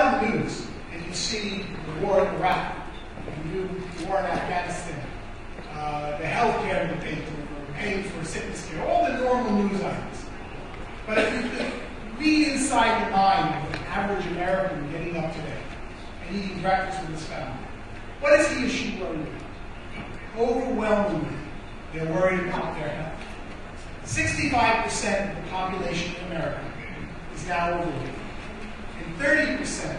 on the news and you see the war in Iraq, the war in Afghanistan, the health care debate, or paying for sickness care, all the normal news items. But if you could read inside the mind of an average American getting up today and eating breakfast with his family, what is he or she worried about? Overwhelmingly, they're worried about their health. 65% of the population in America is now overweight, and 30%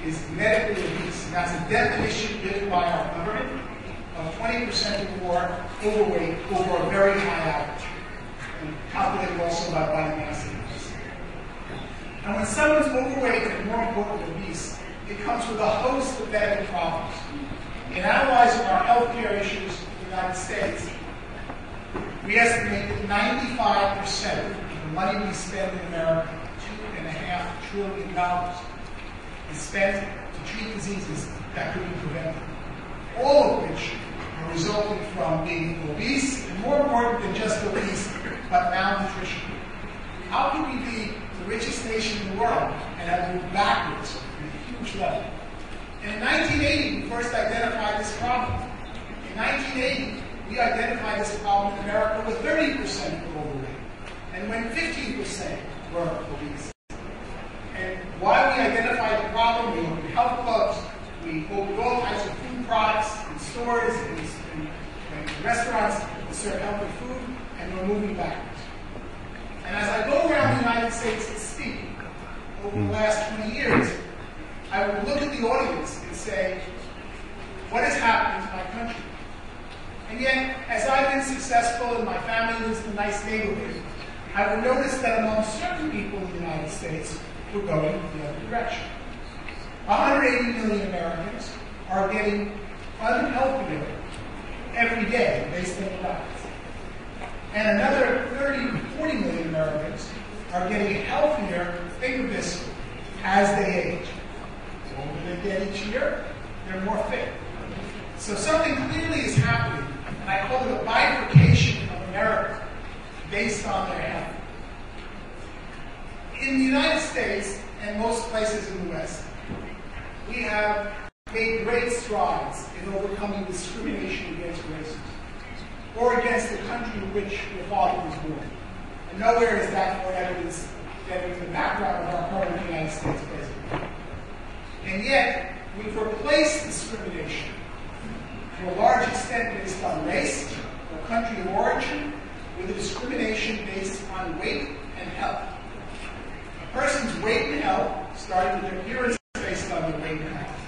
is medically obese. And that's a definition given by our government of 20% or more overweight over a very high average, and calculated also by body mass index. And when someone's overweight and more importantly obese, it comes with a host of medical problems. In analyzing our healthcare issues in the United States, we estimate that 95% of the money we spend in America, $2.5 trillion, is spent to treat diseases that could be prevented, all of which are resulting from being obese, and more important than just obese, but malnutrition. How can we be the richest nation in the world and have moved backwards at a huge level? And in 1980, we first identified this problem. In 1980, we identified this problem in America with 30% were overweight, and when 15% were obese. And why we identified the problem, we opened health clubs, we opened all types of food products in stores and restaurants to serve healthy food, and we're moving backwards. And as I go around the United States and speak over the last 20 years, I would look at the audience and say, what is happening to my country? And yet, as I've been successful and my family lives in a nice neighborhood, I would notice that among certain people in the United States, we're going the other direction. 180 million Americans are getting unhealthier every day based on the diets. And another 30 to 40 million Americans are getting healthier, think of this, as they age. The older they get each year, they're more fit. So something clearly is happening, and I call it a bifurcation of America based on their health. In the United States, and most places in the West, we have made great strides in overcoming discrimination against races, or against the country in which your father was born. And nowhere is that more evidence than in the background of our current United States president. And yet, we've replaced discrimination to a large extent based on race or country of origin with a discrimination based on weight and health. A person's weight and health, starting with their appearance based on their weight and health,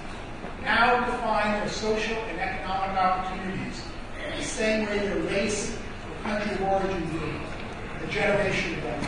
now define their social and economic opportunities the same way their race or country of origin did a generation ago.